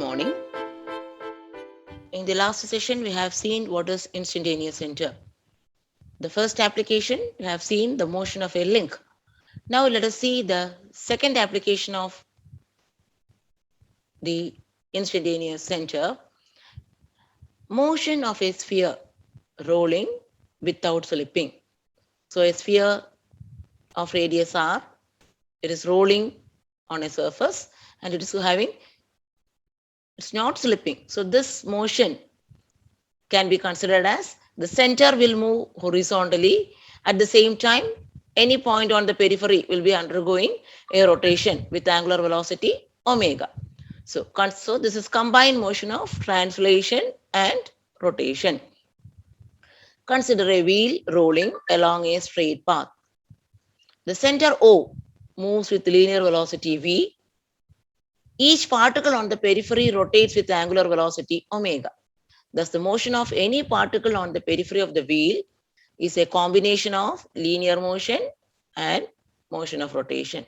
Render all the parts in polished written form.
morning. In the last session, we have seen what is instantaneous center. The first application, we have seen the motion of a link. Now let us see the second application of the instantaneous center. Motion of a sphere rolling without slipping. So a sphere of radius r, it is rolling on a surface and it is having, it's not slipping. So this motion can be considered as the center will move horizontally. At the same time, any point on the periphery will be undergoing a rotation with angular velocity omega. So this is combined motion of translation and rotation. Consider a wheel rolling along a straight path. The center O moves with linear velocity v. Each particle on the periphery rotates with angular velocity omega. Thus, the motion of any particle on the periphery of the wheel is a combination of linear motion and motion of rotation.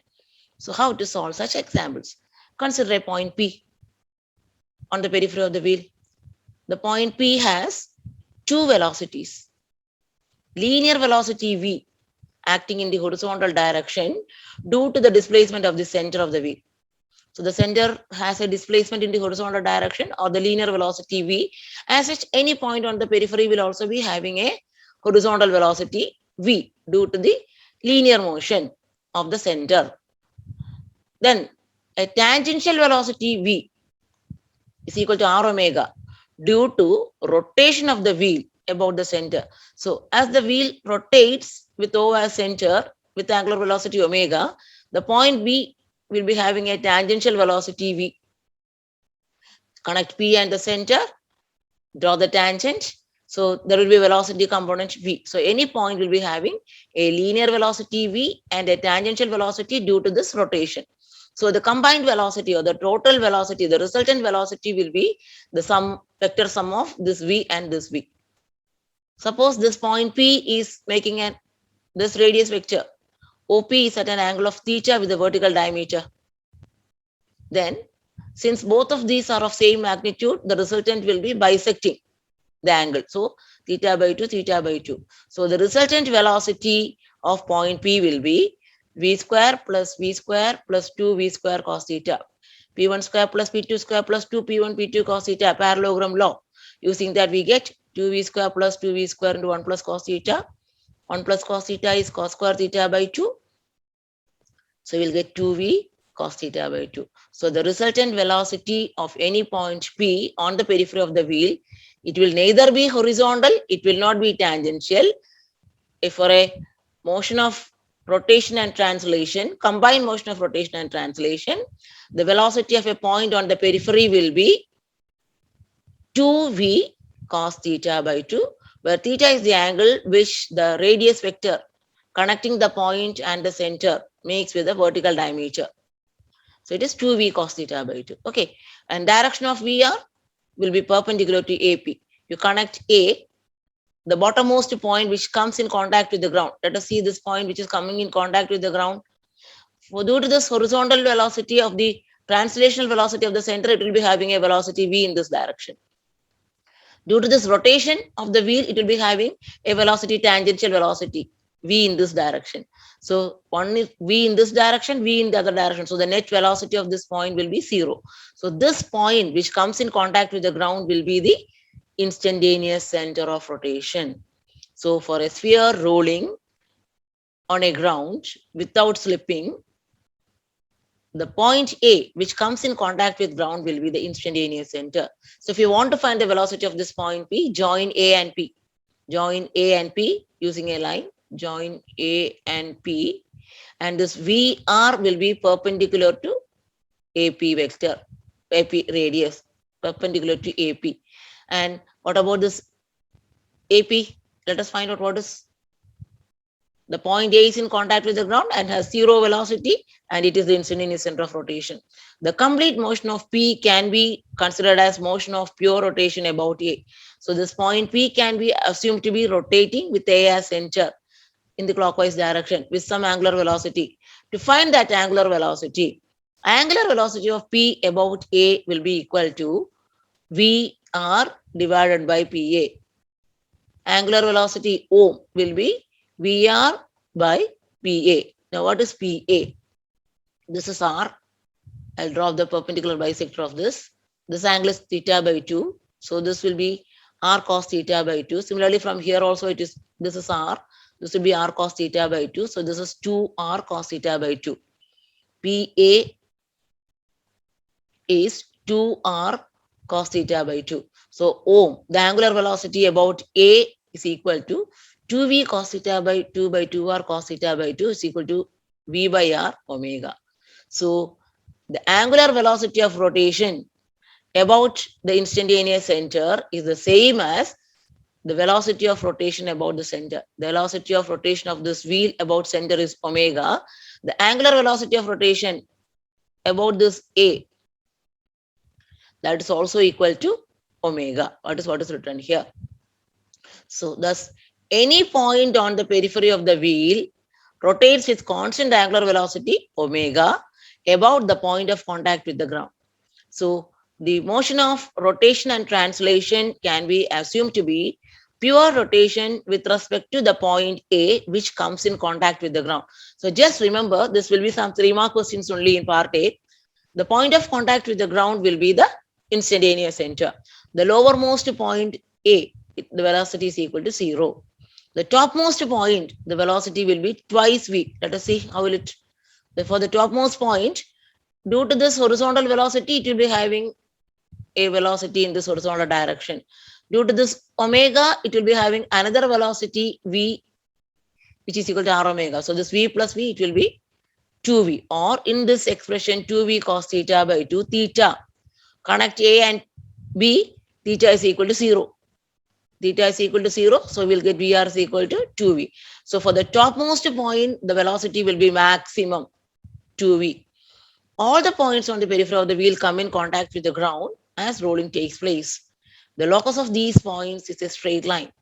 So, how to solve such examples? Consider a point P on the periphery of the wheel. The point P has two velocities. Linear velocity v acting in the horizontal direction due to the displacement of the center of the wheel. So the center has a displacement in the horizontal direction or the linear velocity v. As such, any point on the periphery will also be having a horizontal velocity v due to the linear motion of the center. Then a tangential velocity v is equal to r omega due to rotation of the wheel about the center. So as the wheel rotates with O as center with angular velocity omega, the point B will be having a tangential velocity v. Connect P and the center, draw the tangent. So there will be velocity component v. So any point will be having a linear velocity v and a tangential velocity due to this rotation. So the combined velocity or the total velocity, the resultant velocity will be the vector sum of this v and this v. Suppose this point P is making this radius vector. OP is at an angle of theta with a vertical diameter. Then, since both of these are of same magnitude, the resultant will be bisecting the angle. So, theta by 2, theta by 2. So, the resultant velocity of point P will be v square plus 2v square cos theta. P1 square plus P2 square plus 2p1 P2 cos theta, parallelogram law. Using that, we get 2v square plus 2v square into 1 plus cos theta. 1 plus cos theta is cos square theta by 2. So we'll get 2v cos theta by 2. So the resultant velocity of any point P on the periphery of the wheel, it will neither be horizontal, it will not be tangential. If for a motion of rotation and translation, combined motion of rotation and translation, the velocity of a point on the periphery will be 2v cos theta by 2, where theta is the angle which the radius vector connecting the point and the center makes with a vertical diameter. So it is 2v cos theta by 2. Okay. And direction of VR will be perpendicular to AP. You connect A, the bottommost point which comes in contact with the ground. Let us see this point which is coming in contact with the ground. For due to this horizontal velocity of the translational velocity of the center, it will be having a velocity v in this direction. Due to this rotation of the wheel, it will be having a velocity tangential velocity v in this direction. So one is v in this direction, v in the other direction. So the net velocity of this point will be 0. So this point which comes in contact with the ground will be the instantaneous center of rotation. So for a sphere rolling on a ground without slipping, the point A which comes in contact with ground will be the instantaneous center. So if you want to find the velocity of this point P, join A and P. Join A and P using a line. Join A and P. And this VR will be perpendicular to AP vector, AP radius, perpendicular to AP. And what about this AP? Let us find out what is. The point A is in contact with the ground and has 0 velocity, and it is the instantaneous center of rotation. The complete motion of P can be considered as motion of pure rotation about A. So this point P can be assumed to be rotating with A as center in the clockwise direction with some angular velocity. To find that angular velocity, Angular velocity of P about A will be equal to VR divided by PA. Angular velocity O will be VR by PA. Now what is PA? This is R. I'll draw the perpendicular bisector of this. This angle is theta by 2. So this will be R cos theta by 2. Similarly, from here also it is, this is R. This will be R cos theta by 2. So this is 2R cos theta by 2. PA is 2R cos theta by 2. So ohm, the angular velocity about A is equal to 2V cos theta by 2 by 2R cos theta by 2 is equal to V by R omega. So the angular velocity of rotation about the instantaneous center is the same as the velocity of rotation about the center. The velocity of rotation of this wheel about center is omega. The angular velocity of rotation about this A, that is also equal to omega. What is written here? So thus any point on the periphery of the wheel rotates with constant angular velocity omega about the point of contact with the ground. So the motion of rotation and translation can be assumed to be pure rotation with respect to the point A which comes in contact with the ground. So just remember, this will be some 3-mark questions only in part A. The point of contact with the ground will be the instantaneous center. The lowermost point A, the velocity is equal to 0. The topmost point, the velocity will be twice V. Let us see how will it. For the topmost point, due to this horizontal velocity, it will be having a velocity in this horizontal direction. Due to this omega, it will be having another velocity V, which is equal to R omega. So this V plus V, it will be 2V, or in this expression 2V cos theta by 2, theta, connect A and B, theta is equal to 0. Theta is equal to 0, so we'll get VR is equal to 2V. So for the topmost point, the velocity will be maximum 2V. All the points on the periphery of the wheel come in contact with the ground as rolling takes place. The locus of these points is a straight line,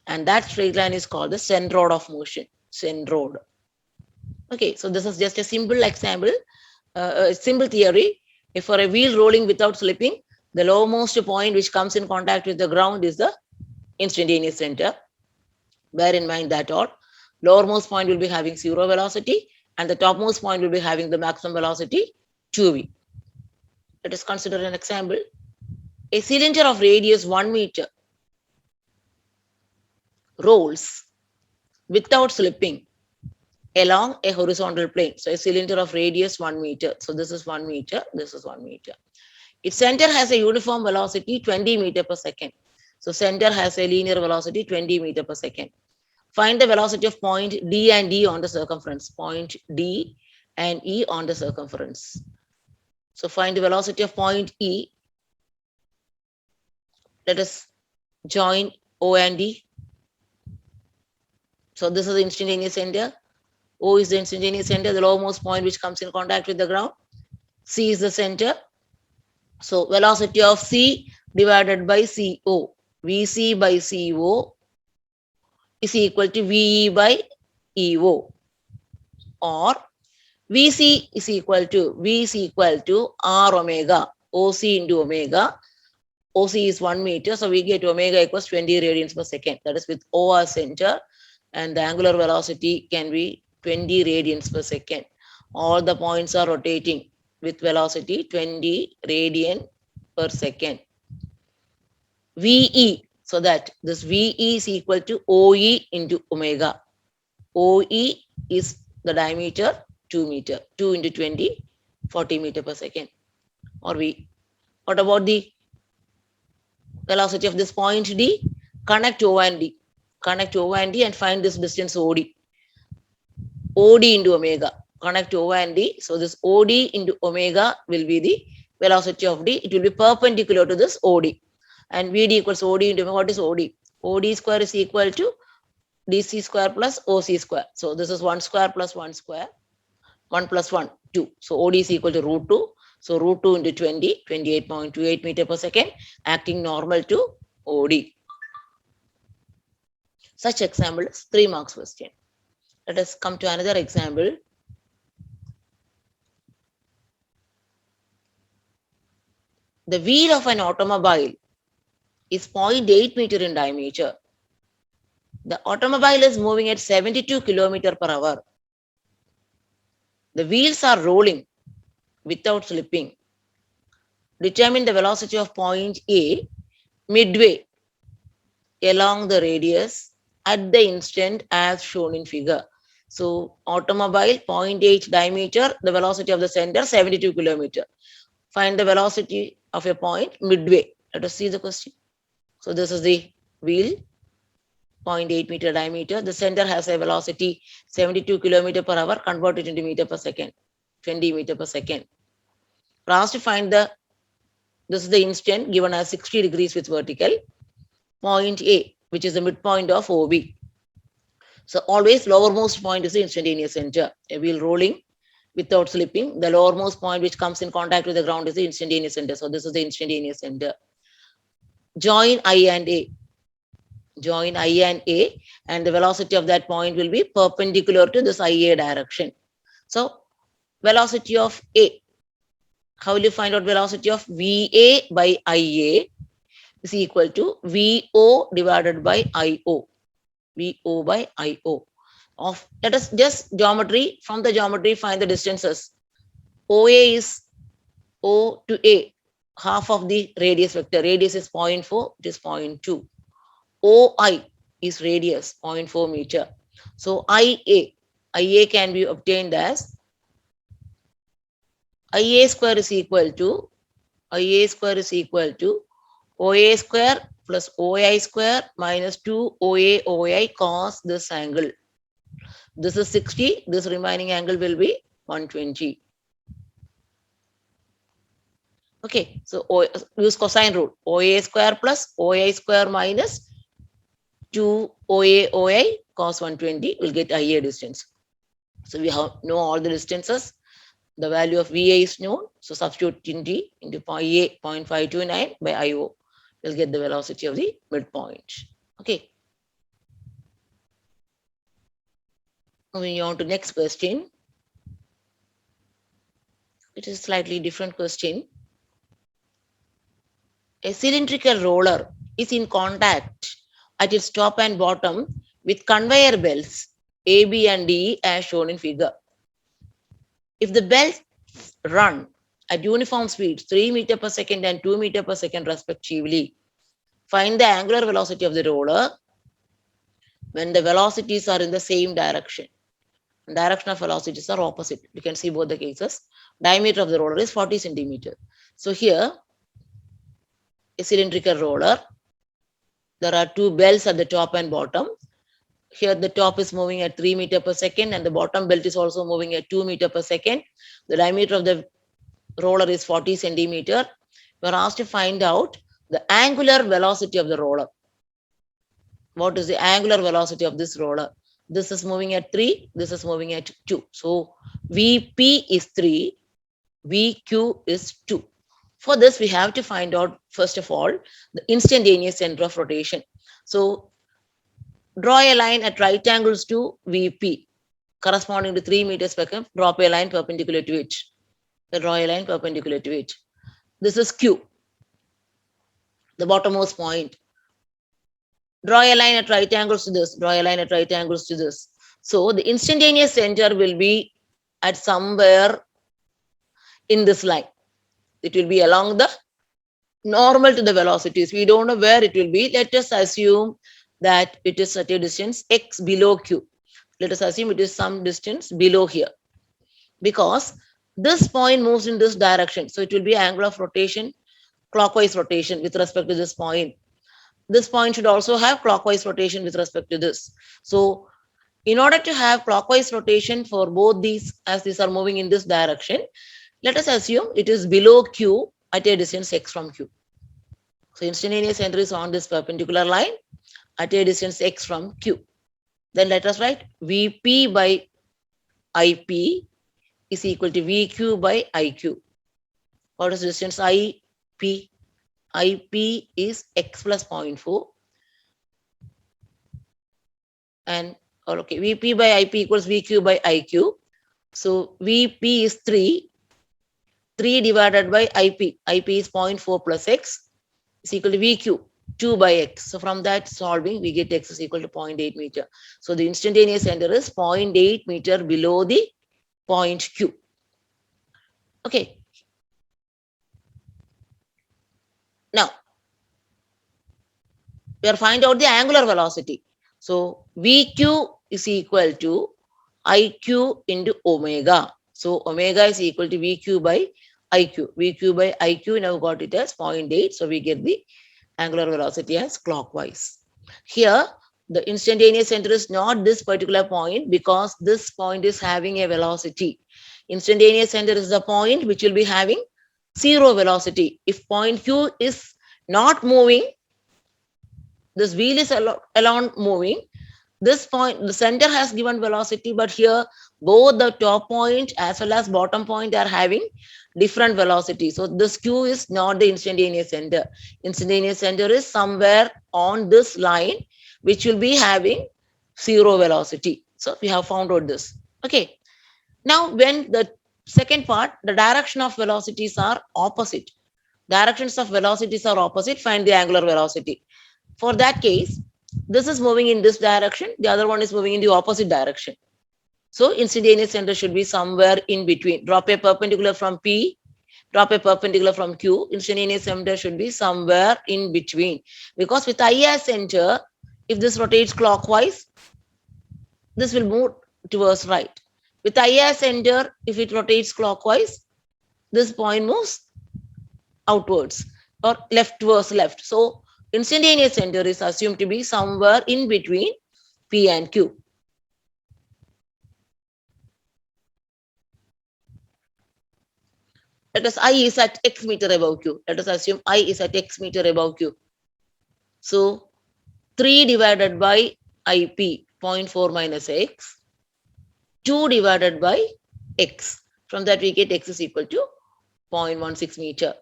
and that straight line is called the centroid of motion, centroid. Okay, so this is just a simple example, a simple theory. If for a wheel rolling without slipping, the lowermost point which comes in contact with the ground is the instantaneous center. Bear in mind that all lowermost point will be having 0 velocity and the topmost point will be having the maximum velocity 2V. Let us consider an example. A cylinder of radius 1 meter rolls without slipping along a horizontal plane. So a cylinder of radius 1 meter. So this is 1 meter, this is 1 meter. Its center has a uniform velocity 20 meter per second. So center has a linear velocity 20 meter per second. Find the velocity of point D and E on the circumference. Point D and E on the circumference. So find the velocity of point E. Let us join O and D. So this is the instantaneous center. O is the instantaneous center, the lowermost point which comes in contact with the ground. C is the center. So velocity of C divided by CO. VC by CO is equal to VE by EO, or VC is equal to V is equal to R omega, OC into omega. OC is 1 meter, so we get omega equals 20 radians per second. That is with O as center, and the angular velocity can be 20 radians per second. All the points are rotating with velocity 20 radian per second. VE, so that this VE is equal to OE into omega. OE is the diameter 2 meter, 2 into 20, 40 meter per second, or V. What about the velocity of this point D? Connect O and D. Connect O and D and find this distance OD. OD into omega. Connect O and D. So this OD into omega will be the velocity of D. It will be perpendicular to this OD. And VD equals OD into omega. What is OD? OD square is equal to DC square plus OC square. So this is 1 square plus 1 square. 1 plus 1, 2. So OD is equal to root 2. So root 2 into 20, 28.28 meter per second, acting normal to OD. Such example is 3 marks question. Let us come to another example. the wheel of an automobile is 0.8 meter in diameter. The automobile is moving at 72 kilometer per hour. The wheels are rolling without slipping. Determine the velocity of point A midway along the radius at the instant as shown in figure. So automobile 0.8 diameter, the velocity of the center 72 kilometer. Find the velocity of a point midway. Let us see the question. So this is the wheel, 0.8 meter diameter. The center has a velocity 72 kilometer per hour, converted into meter per second, 20 meter per second. For us to find this is the instant given as 60 degrees with vertical, point A, which is the midpoint of OB. So always lowermost point is the instantaneous center. A wheel rolling without slipping, the lowermost point which comes in contact with the ground is the instantaneous center. So this is the instantaneous center. Join I and A. Join I and A, and the velocity of that point will be perpendicular to this IA direction. So velocity of A. How will you find out velocity of VA by IA is equal to VO divided by IO. VO by IO. Let us just geometry. From the geometry, find the distances. OA is O to A, half of the radius vector. Radius is 0.4, it is 0.2. OI is radius, 0.4 meter. So IA can be obtained as IA square is equal to OA square plus OI square minus 2 OI cos this angle. This is 60. This remaining angle will be 120. Okay, so use cosine rule. OA square plus OI square minus 2 OI cos 120 will get IA distance. So we have know all the distances. The value of VA is known. So substitute in T into IA 0.529 by IO. We'll get the velocity of the midpoint. Okay. Moving on to next question. It is a slightly different question. A cylindrical roller is in contact at its top and bottom with conveyor belts A, B, and D as shown in figure. If the belts run at uniform speeds 3 meter per second and 2 meter per second respectively, find the angular velocity of the roller when the velocities are in the same direction. Direction of velocities are opposite. You can see both the cases. Diameter of the roller is 40 centimeter. So here, a cylindrical roller, there are two belts at the top and bottom. Here the top is moving at 3 meter per second and the bottom belt is also moving at 2 meter per second. The diameter of the roller is 40 centimeter. We are asked to find out the angular velocity of the roller. What is the angular velocity of this roller? This is moving at 3, this is moving at 2. So VP is 3, VQ is 2. For this, we have to find out, first of all, the instantaneous center of rotation. So draw a line at right angles to VP, corresponding to 3 meters per second. Drop a line perpendicular to it. Draw a line perpendicular to it. This is Q, the bottommost point. Draw a line at right angles to this. Draw a line at right angles to this. So the instantaneous center will be at somewhere in this line. It will be along the normal to the velocities. We don't know where it will be. Let us assume that it is at a distance x below q. Let us assume it is some distance below here, because this point moves in this direction. So it will be angle of rotation, clockwise rotation with respect to this point. This point should also have clockwise rotation with respect to this. So in order to have clockwise rotation for both these, as these are moving in this direction, let us assume it is below q at a distance x from q. So instantaneous center is on this perpendicular line at a distance x from q. Then let us write Vp by Ip is equal to Vq by Iq. What is the distance Ip? Ip is x plus 0.4. And okay, Vp by Ip equals Vq by Iq. So Vp is 3. 3 divided by IP. IP is 0.4 plus x is equal to VQ, 2 by x. So from that solving, we get x is equal to 0.8 meter. So the instantaneous center is 0.8 meter below the point Q. Okay. Now, we are find out the angular velocity. So VQ is equal to IQ into omega. So omega is equal to VQ by IQ. VQ by IQ, now got it as 0.8. So we get the angular velocity as clockwise. Here, the instantaneous center is not this particular point because this point is having a velocity. Instantaneous center is the point which will be having zero velocity. If point Q is not moving, this wheel is alone moving. This point, the center has given velocity, but here both the top point as well as bottom point are having different velocity. So this Q is not the instantaneous center. Instantaneous center is somewhere on this line, which will be having zero velocity. So we have found out this. Okay. Now, when the second part, the direction of velocities are opposite. Directions of velocities are opposite, find the angular velocity. For that case, this is moving in this direction, the other one is moving in the opposite direction. So instantaneous center should be somewhere in between. Drop a perpendicular from P, drop a perpendicular from Q. Instantaneous center should be somewhere in between. Because with I as center, if this rotates clockwise, this will move towards right. With I as center, if it rotates clockwise, this point moves outwards or left towards left. So instantaneous center is assumed to be somewhere in between P and Q. Let us I is at x meter above Q. Let us assume I is at x meter above Q. So 3 divided by IP, 0.4 minus x, 2 divided by x. From that we get x is equal to 0.16 meter.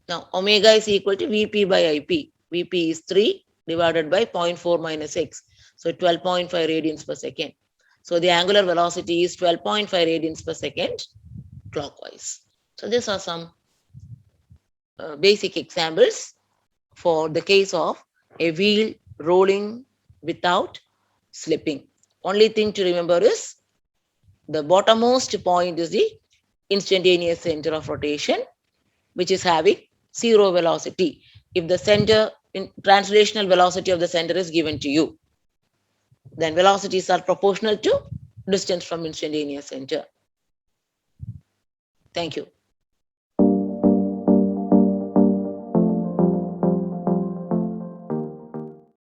Now omega is equal to Vp by IP. Vp is 3 divided by 0.4 minus x. So 12.5 radians per second. So the angular velocity is 12.5 radians per second clockwise. So these are some basic examples for the case of a wheel rolling without slipping. Only thing to remember is the bottommost point is the instantaneous center of rotation, which is having zero velocity. If the center in translational velocity of the center is given to you, then velocities are proportional to distance from instantaneous center. Thank you.